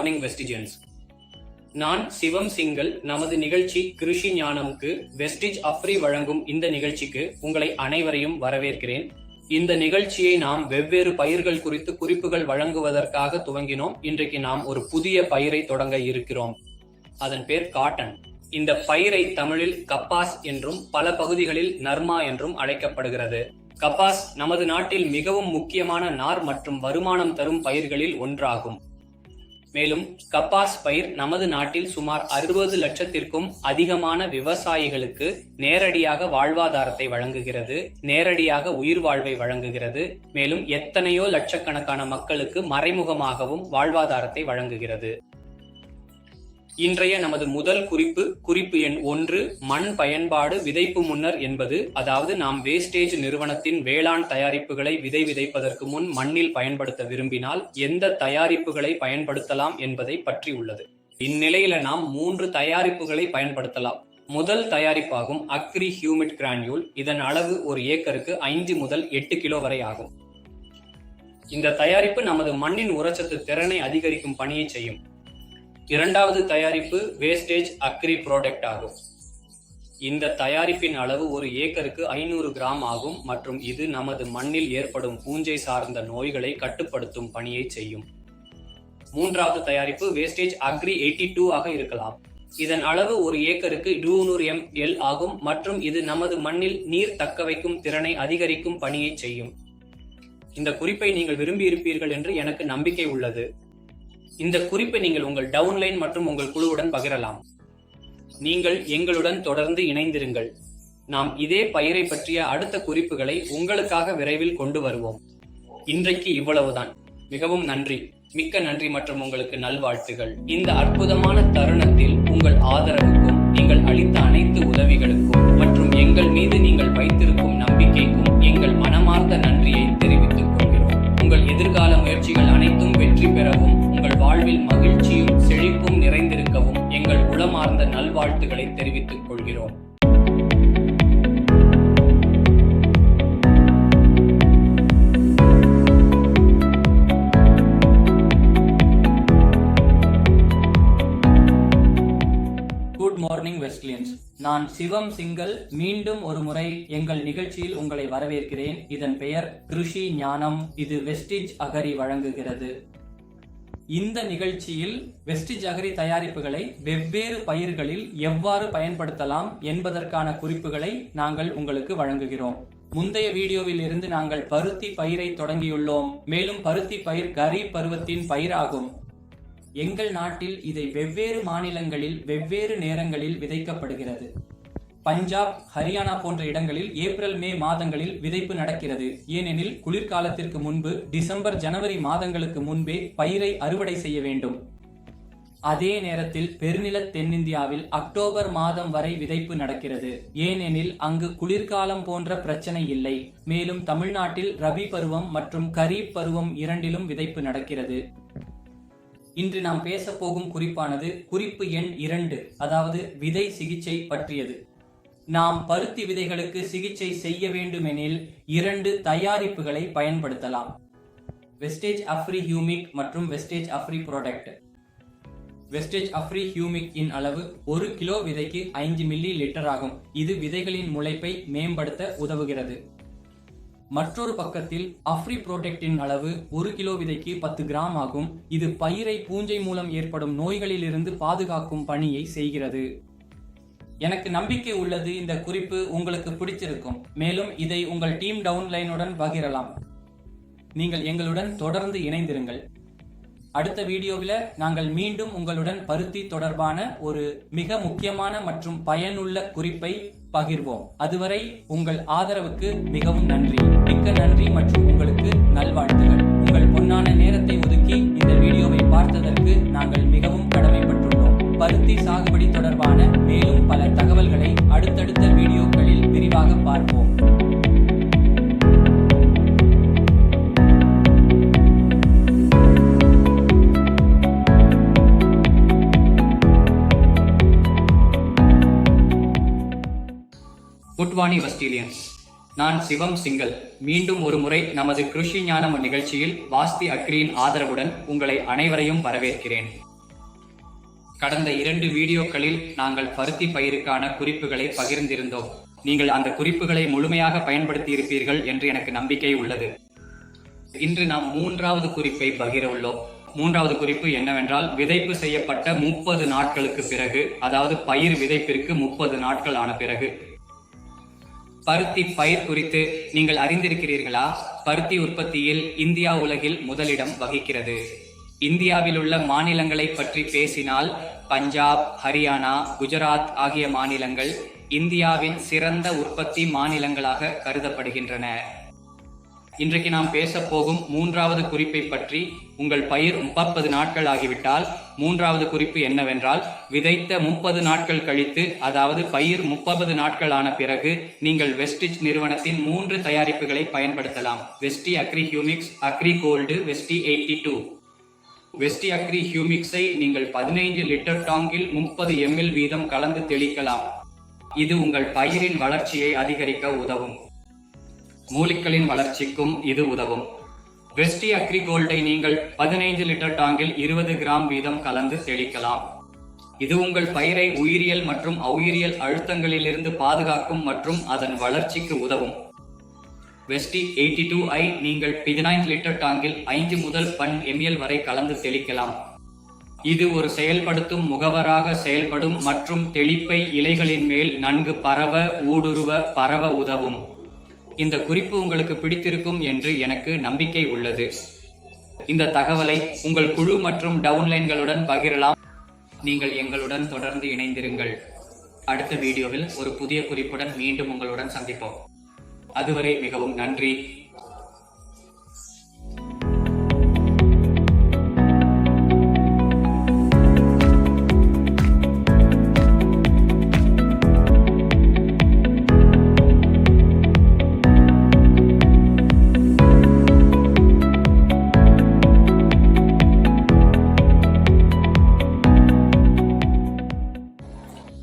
Morning Vestigians. நான் சிவம் சிங்கல். நமது நிகழ்ச்சி கிருஷி ஞானமுக்கு வெஸ்டிஜ் அஃப்ரி வழங்கும் இந்த நிகழ்ச்சிக்கு உங்களை அனைவரையும் வரவேற்கிறேன். இந்த நிகழ்ச்சியை நாம் வெவ்வேறு பயிர்கள் குறித்து குறிப்புகள் வழங்குவதற்காக துவங்கினோம். இன்றைக்கு நாம் ஒரு புதிய பயிரை தொடங்க இருக்கிறோம். அதன் பேர் காட்டன். இந்த பயிரை தமிழில் கப்பாஸ் என்றும் பல பகுதிகளில் நர்மா என்றும் அழைக்கப்படுகிறது. கப்பாஸ் நமது நாட்டில் மிகவும் முக்கியமான நார் மற்றும் வருமானம் தரும் பயிர்களில் ஒன்றாகும். மேலும் கப்பாஸ் பயிர் நமது நாட்டில் சுமார் 60 லட்சத்திற்கும் அதிகமான விவசாயிகளுக்கு நேரடியாக வாழ்வாதாரத்தை வழங்குகிறது, நேரடியாக உயிர் வாழ்வை வழங்குகிறது. மேலும் எத்தனையோ லட்சக்கணக்கான மக்களுக்கு மறைமுகமாகவும் வாழ்வாதாரத்தை வழங்குகிறது. இன்றைய நமது முதல் குறிப்பு எண் 1, மண் பயன்பாடு விதைப்பு முன்னர் என்பது, அதாவது நாம் வேஸ்டேஜ் நிறுவனத்தின் வேளாண் தயாரிப்புகளை விதைப்பதற்கு முன் மண்ணில் பயன்படுத்த விரும்பினால் எந்த தயாரிப்புகளை பயன்படுத்தலாம் என்பதை பற்றி உள்ளது. இந்நிலையில நாம் 3 தயாரிப்புகளை பயன்படுத்தலாம். முதல் தயாரிப்பாகும் அக்ரி ஹியூமிட் கிரானியூல். இதன் அளவு ஒரு ஏக்கருக்கு 5 முதல் 8 கிலோ வரை ஆகும். இந்த தயாரிப்பு நமது மண்ணின் உரச்சத்து திறனை அதிகரிக்கும் பணியை செய்யும். இரண்டாவது தயாரிப்பு வேஸ்டேஜ் அக்ரி ப்ராடக்ட் ஆகும். இந்த தயாரிப்பின் அளவு ஒரு ஏக்கருக்கு 500 கிராம் ஆகும் மற்றும் இது நமது மண்ணில் ஏற்படும் பூஞ்சை சார்ந்த நோய்களை கட்டுப்படுத்தும் பணியை செய்யும். மூன்றாவது தயாரிப்பு வேஸ்டேஜ் அக்ரி 82 ஆக இருக்கலாம். இதன் அளவு ஒரு ஏக்கருக்கு 200 ml ஆகும் மற்றும் இது நமது மண்ணில் நீர் தக்க வைக்கும் திறனை அதிகரிக்கும் பணியை செய்யும். இந்த குறிப்பை நீங்கள் விரும்பி இருப்பீர்கள் என்று எனக்கு நம்பிக்கை உள்ளது. இந்த குறிப்பை நீங்கள் உங்கள் டவுன்லைன் மற்றும் உங்கள் குழுவுடன் பகிரலாம். நீங்கள் எங்களுடன் தொடர்ந்து இணைந்திருங்கள். நாம் இதே பயிரை பற்றிய அடுத்த குறிப்புகளை உங்களுக்காக விரைவில் கொண்டு வருவோம். இன்றைக்கு இவ்வளவுதான். மிகவும் நன்றி, மிக்க நன்றி மற்றும் உங்களுக்கு நல்வாழ்த்துகள். இந்த அற்புதமான தருணத்தில் உங்கள் ஆதரவுக்கும் நீங்கள் அளித்த அனைத்து உதவிகளுக்கும் மற்றும் எங்கள் மீது நீங்கள் வைத்திருக்கும் நம்பிக்கைக்கும் எங்கள் மனமார்ந்த நன்றியை தெரிவித்துக் கொள்கிறோம். உங்கள் எதிர்கால முயற்சிகள் அனைத்தும் வெற்றி பெறவும், உங்கள் வாழ்வில் மகிழ்ச்சியும் செழிப்பும் நிறைந்திருக்கவும் எங்கள் உளமார்ந்த நல்வாழ்த்துக்களை தெரிவித்துக் கொள்கிறோம். Good morning Vestigians. நான் சிவம் சிங்கல். மீண்டும் ஒரு முறை எங்கள் நிகழ்ச்சியில் உங்களை வரவேற்கிறேன். இதன் பெயர் கிருஷி ஞானம். இது வெஸ்டிஜ் அகரி வழங்குகிறது. இந்த நிகழ்ச்சியில் வெஸ்டிஜ் அகரி தயாரிப்புகளை வெவ்வேறு பயிர்களில் எவ்வாறு பயன்படுத்தலாம் என்பதற்கான குறிப்புகளை நாங்கள் உங்களுக்கு வழங்குகிறோம். முந்தைய வீடியோவில் இருந்து நாங்கள் பருத்தி பயிரை தொடங்கியுள்ளோம். மேலும் பருத்தி பயிர் கரீப் பருவத்தின் பயிராகும். எங்கள் நாட்டில் இதை வெவ்வேறு மாநிலங்களில் வெவ்வேறு நேரங்களில் விதைக்கப்படுகிறது. பஞ்சாப், ஹரியானா போன்ற இடங்களில் ஏப்ரல், மே மாதங்களில் விதைப்பு நடக்கிறது. ஏனெனில் குளிர்காலத்திற்கு முன்பு டிசம்பர், ஜனவரி மாதங்களுக்கு முன்பே பயிரை அறுவடை செய்ய வேண்டும். அதே நேரத்தில் பெருநில தென்னிந்தியாவில் அக்டோபர் மாதம் வரை விதைப்பு நடக்கிறது. ஏனெனில் அங்கு குளிர்காலம் போன்ற பிரச்சனை இல்லை. மேலும் தமிழ்நாட்டில் ரபி பருவம் மற்றும் கரீப் பருவம் இரண்டிலும் விதைப்பு நடக்கிறது. இன்று நாம் பேச போகும் குறிப்பானது குறிப்பு எண் 2, அதாவது விதை சிகிச்சை பற்றியது. நாம் பருத்தி விதைகளுக்கு சிகிச்சை செய்ய வேண்டுமெனில் 2 தயாரிப்புகளை பயன்படுத்தலாம். வெஸ்டேஜ் அஃப்ரி ஹியூமிக் மற்றும் வெஸ்டேஜ் அஃப்ரி ப்ராடக்ட். வெஸ்டேஜ் அஃப்ரி ஹியூமிக் இன் அளவு 1 கிலோ விதைக்கு 5 மில்லி லிட்டர் ஆகும். இது விதைகளின் முளைப்பை மேம்படுத்த உதவுகிறது. மற்றொரு பக்கத்தில் அஃப்ரி ப்ராடக்டின் அளவு 1 கிலோ விதைக்கு 10 கிராம் ஆகும். இது பயிரை பூஞ்சை மூலம் ஏற்படும் நோய்களில் இருந்து பாதுகாக்கும் பணியை செய்கிறது. எனக்கு நம்பிக்கை உள்ளது இந்த குறிப்பு உங்களுக்கு பிடிச்சிருக்கும். மேலும் இதை உங்கள் டீம் டவுன்லைனுடன் பகிரலாம். நீங்கள் எங்களுடன் தொடர்ந்து இணைந்திருங்கள். அடுத்த வீடியோவில் நாங்கள் மீண்டும் உங்களுடன் பருத்தி தொடர்பான ஒரு மிக முக்கியமான மற்றும் பயனுள்ள குறிப்பை பகிர்வோம். அதுவரை உங்கள் ஆதரவுக்கு மிகவும் நன்றி, மிக்க நன்றி மற்றும் உங்களுக்கு நல்வாழ்த்துகள். உங்கள் பொன்னான நேரத்தை ஒதுக்கி இந்த வீடியோவை பார்த்ததற்கு நாங்கள் மிகவும் கடமைப்பட்டுள்ளோம். பருத்தி சாகுபடி தொடர்பான மேலும் பல தகவல்களை அடுத்தடுத்த வீடியோக்களில் விரிவாக பார்ப்போம். குட்வானி வெஸ்டிலியன்ஸ். நான் சிவம் சிங்கல். மீண்டும் ஒரு முறை நமது கிருஷி ஞானம் நிகழ்ச்சியில் வாஸ்தி அக்ரியின் ஆதரவுடன் உங்களை அனைவரையும் வரவேற்கிறேன். கடந்த 2 வீடியோக்களில் நாங்கள் பருத்தி பயிருக்கான குறிப்புகளை பகிர்ந்திருந்தோம். நீங்கள் அந்த குறிப்புகளை முழுமையாக பயன்படுத்தி இருப்பீர்கள் என்று எனக்கு நம்பிக்கை உள்ளது. இன்று நாம் 3வது குறிப்பை பகிர உள்ளோம். 3வது குறிப்பு என்னவென்றால், விதைப்பு செய்யப்பட்ட 30 நாட்களுக்கு பிறகு, அதாவது பயிர் விதைப்பிற்கு 30 நாட்கள் ஆன பிறகு. பருத்தி பயிர் குறித்து நீங்கள் அறிந்திருக்கிறீர்களா? பருத்தி உற்பத்தியில் இந்தியா உலகில் முதலிடம் வகிக்கிறது. இந்தியாவில் உள்ள மாநிலங்களை பற்றி பேசினால் பஞ்சாப், ஹரியானா, குஜராத் ஆகிய மாநிலங்கள் இந்தியாவின் சிறந்த உற்பத்தி மாநிலங்களாக கருதப்படுகின்றன. இன்றைக்கு நாம் பேசப்போகும் 3வது குறிப்பை பற்றி. உங்கள் பயிர் 30 நாட்கள் ஆகிவிட்டால் 3வது குறிப்பு என்னவென்றால், விதைத்த 30 நாட்கள் கழித்து, அதாவது பயிர் 30 நாட்கள் ஆன பிறகு நீங்கள் வெஸ்டிஜ் நிறுவனத்தின் 3 தயாரிப்புகளை பயன்படுத்தலாம். வெஸ்டி அக்ரி ஹியூமிக்ஸ், அக்ரி கோல்டு, வெஸ்டி 82. வெஸ்டி அக்ரி ஹியூமிக்ஸை நீங்கள் 15 லிட்டர் டாங்கில் 30 ml வீதம் கலந்து தெளிக்கலாம். இது உங்கள் பயிரின் வளர்ச்சியை அதிகரிக்க உதவும். மூலிகளின் வளர்ச்சிக்கும் இது உதவும். வெஸ்டி அக்ரி கோல்டை நீங்கள் 15 லிட்டர் டாங்கில் 20 கிராம் வீதம் கலந்து தெளிக்கலாம். இது உங்கள் பயிரை உயிரியல் மற்றும் அவுயிரியல் அழுத்தங்களிலிருந்து பாதுகாக்கும் மற்றும் அதன் வளர்ச்சிக்கு உதவும். வெஸ்டி 82ஐ நீங்கள் 15 லிட்டர் டாங்கில் 5 முதல் 10 ml வரை கலந்து தெளிக்கலாம். இது ஒரு செயல்படுத்தும் முகவராக செயல்படும் மற்றும் தெளிப்பை இலைகளின் மேல் நன்கு பரவ உதவும். இந்த குறிப்பு உங்களுக்கு பிடித்திருக்கும் என்று எனக்கு நம்பிக்கை உள்ளது. இந்த தகவலை உங்கள் குழு மற்றும் டவுன்லைன்களுடன் பகிரலாம். நீங்கள் எங்களுடன் தொடர்ந்து இணைந்திருங்கள். அடுத்த வீடியோவில் ஒரு புதிய குறிப்புடன் மீண்டும் உங்களுடன் சந்திப்போம். அதுவரை மிகவும் நன்றி.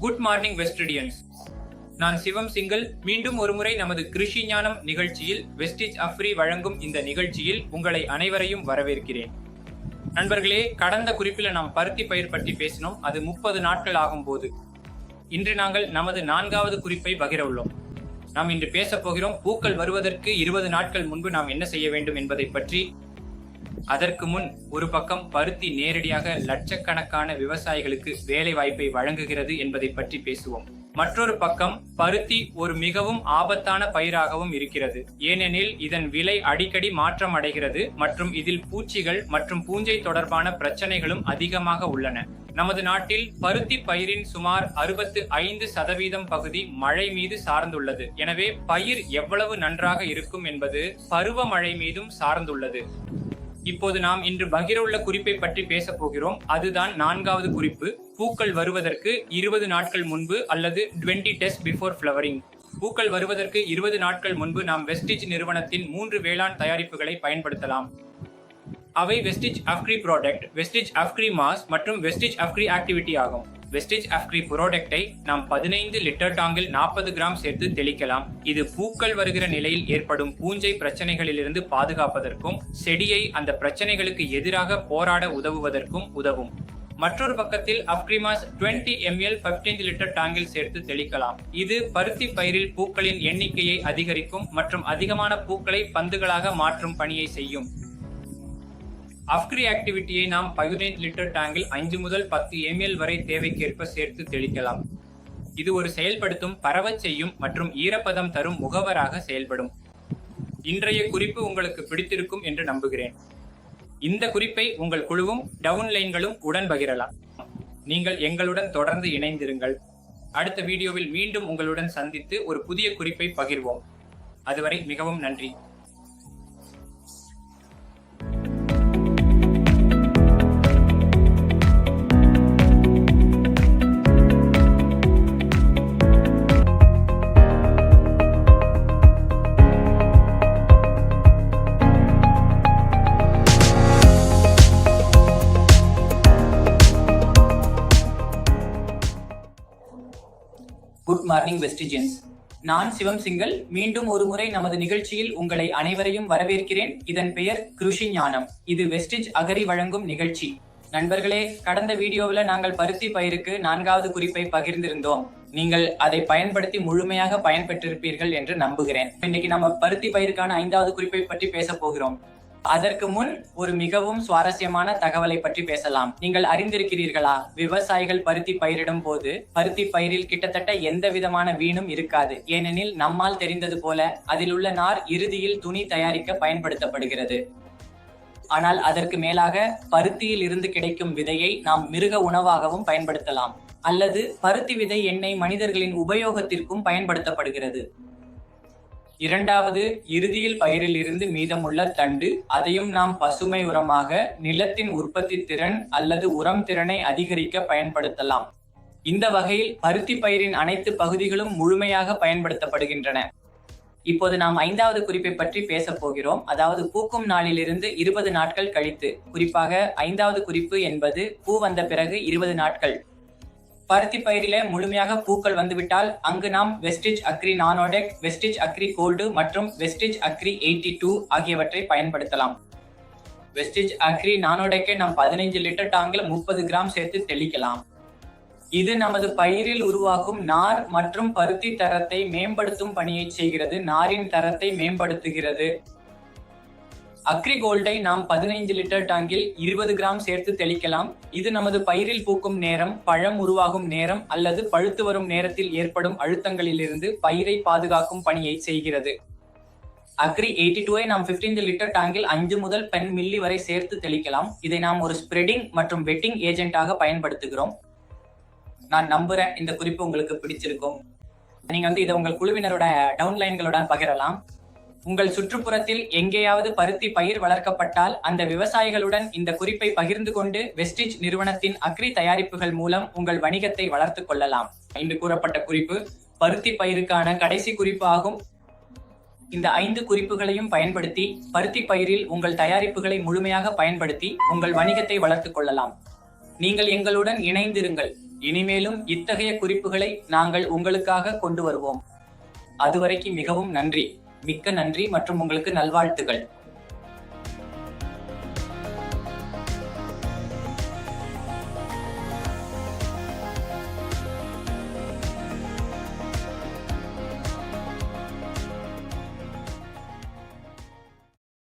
Good morning Vestigians. நான் சிவம் சிங்கல். மீண்டும் ஒருமுறை நமது கிருஷி ஞானம் நிகழ்ச்சியில், வெஸ்டிஜ் அஃப்ரி வழங்கும் இந்த நிகழ்ச்சியில் உங்களை அனைவரையும் வரவேற்கிறேன். நண்பர்களே, கடந்த குறிப்பில் நாம் பருத்தி பயிர் பற்றி பேசினோம். அது 30 நாட்கள் ஆகும் போது. இன்று நாங்கள் நமது 4வது குறிப்பை பகிர உள்ளோம். நாம் இன்று பேசப் போகிறோம் பூக்கள் வருவதற்கு 20 நாட்கள் முன்பு நாம் என்ன செய்ய வேண்டும் என்பதை பற்றி. அதற்கு முன் ஒரு பக்கம் பருத்தி நேரடியாக லட்சக்கணக்கான விவசாயிகளுக்கு வேலை வாய்ப்பை வழங்குகிறது என்பதை பற்றி பேசுவோம். மற்றொரு பக்கம் பருத்தி ஒரு மிகவும் ஆபத்தான பயிராகவும் இருக்கிறது. ஏனெனில் இதன் விலை அடிக்கடி மாற்றம் அடைகிறது மற்றும் இதில் பூச்சிகள் மற்றும் பூஞ்சை தொடர்பான பிரச்சனைகளும் அதிகமாக உள்ளன. நமது நாட்டில் பருத்தி பயிரின் சுமார் 65% பகுதி மழை மீது சார்ந்துள்ளது. எனவே பயிர் எவ்வளவு நன்றாக இருக்கும் என்பது பருவமழை மீதும் சார்ந்துள்ளது. இப்போது நாம் இன்று பகிரவுள்ள குறிப்பை பற்றி பேச போகிறோம். அதுதான் 4வது குறிப்பு. பூக்கள் வருவதற்கு 20 நாட்கள் முன்பு அல்லது 20 days பிஃபோர் ஃப்ளவரிங். பூக்கள் வருவதற்கு 20 நாட்கள் முன்பு நாம் வெஸ்டிஜ் நிறுவனத்தின் 3 வேளாண் தயாரிப்புகளை பயன்படுத்தலாம். அவை வெஸ்டிஜ் அஃப்ரி ப்ராடக்ட், வெஸ்டிஜ் அஃப்ரி மாஸ் மற்றும் வெஸ்டிஜ் அஃப்ரி ஆக்டிவிட்டி ஆகும். வெஸ்டிஜ் அஃப்ரி ப்ராடக்டை நாம் 15 லிட்டர் டாங்கில் 40 கிராம் சேர்த்து தெளிக்கலாம். இது பூக்கள் வருகிற நிலையில் ஏற்படும் பூஞ்சை பிரச்சனைகளிலிருந்து பாதுகாப்பதற்கும் செடியை அந்த பிரச்சனைகளுக்கு எதிராக போராட உதவுவதற்கும் உதவும். மற்றொரு பக்கத்தில் அஃப்ரிமாஸ் 20 ml 15 லிட்டர் டாங்கில் சேர்த்து தெளிக்கலாம். இது பருத்தி பயிரில் பூக்களின் எண்ணிக்கையை அதிகரிக்கும் மற்றும் அதிகமான பூக்களை பந்துகளாக மாற்றும் பணியை செய்யும். அஃப்ரி ஆக்டிவிட்டியை நாம் 15 லிட்டர் டாங்கில் 5 முதல் 10 ml வரை தேவைக்கேற்ப சேர்த்து தெளிக்கலாம். இது ஒரு செயல்படுத்தும், பரவச் செய்யும் மற்றும் ஈரப்பதம் தரும் முகவராக செயல்படும். இன்றைய குறிப்பு உங்களுக்கு பிடித்திருக்கும் என்று நம்புகிறேன். இந்த குறிப்பை உங்கள் குழுவும் டவுன்லைன்களும் உடன் பகிரலாம். நீங்கள் எங்களுடன் தொடர்ந்து இணைந்திருங்கள். அடுத்த வீடியோவில் மீண்டும் உங்களுடன் சந்தித்து ஒரு புதிய குறிப்பை பகிர்வோம். அதுவரை மிகவும் நன்றி. Good morning Vestigians. நான் சிவம் சிங்கல். மீண்டும் ஒரு முறை நமது நிகழ்ச்சியில் உங்களை அனைவரையும் வரவேற்கிறேன். இதன் பெயர் கிருஷி ஞானம். இது வெஸ்டிஜ் அகரி வழங்கும் நிகழ்ச்சி. நண்பர்களே, கடந்த வீடியோவில் நாங்கள் பருத்தி பயிருக்கு 4வது குறிப்பை பகிர்ந்திருந்தோம். நீங்கள் அதை பயன்படுத்தி முழுமையாக பயன்பெற்றிருப்பீர்கள் என்று நம்புகிறேன். இன்னைக்கு நம்ம பருத்தி பயிருக்கான 5வது குறிப்பை பற்றி பேச போகிறோம். அதற்கு முன் ஒரு மிகவும் சுவாரஸ்யமான தகவலை பற்றி பேசலாம். நீங்கள் அறிந்திருக்கிறீர்களா, விவசாயிகள் பருத்தி பயிரிடும் போது பருத்தி பயிரில் கிட்டத்தட்ட எந்த விதமான வீணும் இருக்காது. ஏனெனில் நம்மால் தெரிந்தது போல அதில் உள்ள நார் இறுதியில் துணி தயாரிக்க பயன்படுத்தப்படுகிறது. ஆனால் அதற்கு மேலாக பருத்தியில் இருந்து கிடைக்கும் விதையை நாம் மிருக உணவாகவும் பயன்படுத்தலாம், அல்லது பருத்தி விதை எண்ணெய் மனிதர்களின் உபயோகத்திற்கும் பயன்படுத்தப்படுகிறது. இரண்டாவது, இறுதியில் பயிரில் இருந்து மீதமுள்ள தண்டு, அதையும் நாம் பசுமை உரமாக, நிலத்தின் உற்பத்தி திறன் அல்லது உரம் திறனை அதிகரிக்க பயன்படுத்தலாம். இந்த வகையில் பருத்தி பயிரின் அனைத்து பகுதிகளும் முழுமையாக பயன்படுத்தப்படுகின்றன. இப்போது நாம் 5வது குறிப்பை பற்றி பேச போகிறோம். அதாவது பூக்கும் நாளிலிருந்து 20 நாட்கள் கழித்து. குறிப்பாக 5வது குறிப்பு என்பது பூ வந்த பிறகு 20 நாட்கள். பருத்தி பயிரிலே முழுமையாக பூக்கள் வந்துவிட்டால் அங்கு நாம் Vestige agri nanotech, Vestige agri gold மற்றும் வெஸ்டிஜ் அக்ரி 82 ஆகியவற்றை பயன்படுத்தலாம். வெஸ்டிஜ் அக்ரி நானோடெக்கை நாம் 15 லிட்டர் டாங்கில் 30 கிராம் சேர்த்து தெளிக்கலாம். இது நமது பயிரில் உருவாக்கும் நார் மற்றும் பருத்தி தரத்தை மேம்படுத்தும் பணியை செய்கிறது. நாரின் தரத்தை மேம்படுத்துகிறது. அக்ரி கோல்டை நாம் 15 லிட்டர் டாங்கில் 20 கிராம் சேர்த்து தெளிக்கலாம். இது நமது பயிரில் பூக்கும் நேரம், பழம் உருவாகும் நேரம் அல்லது பழுத்து வரும் நேரத்தில் ஏற்படும் அழுத்தங்களிலிருந்து பயிரை பாதுகாக்கும் பணியை செய்கிறது. அக்ரி 82ஐ நாம் 15 லிட்டர் டாங்கில் 5 முதல் 10 மில்லி வரை சேர்த்து தெளிக்கலாம். இதை நாம் ஒரு ஸ்ப்ரெடிங் மற்றும் வெட்டிங் ஏஜென்ட்டாக பயன்படுத்துகிறோம். நான் நம்புறேன் இந்த குறிப்பு உங்களுக்கு பிடிச்சிருக்கும். நீங்க இதை உங்கள் குழுவினரோட டவுன்லைன்களோட பகிரலாம். உங்கள் சுற்றுப்புறத்தில் எங்கேயாவது பருத்தி பயிர் வளர்க்கப்பட்டால் அந்த விவசாயிகளுடன் இந்த குறிப்பை பகிர்ந்து கொண்டு வெஸ்டிஜ் நிறுவனத்தின் அக்ரி தயாரிப்புகள் மூலம் உங்கள் வணிகத்தை வளர்த்து கொள்ளலாம். இன்று கூறப்பட்ட குறிப்பு பருத்தி பயிருக்கான கடைசி குறிப்பு ஆகும். இந்த 5 குறிப்புகளையும் பயன்படுத்தி பருத்தி பயிரில் உங்கள் தயாரிப்புகளை முழுமையாக பயன்படுத்தி உங்கள் வணிகத்தை வளர்த்து கொள்ளலாம். நீங்கள் எங்களுடன் இணைந்திருங்கள். இனிமேலும் இத்தகைய குறிப்புகளை நாங்கள் உங்களுக்காக கொண்டு வருவோம். அதுவரைக்கும் மிகவும் நன்றி. மிக்க நன்றி மற்றும் உங்களுக்கு நல்வாழ்த்துகள்.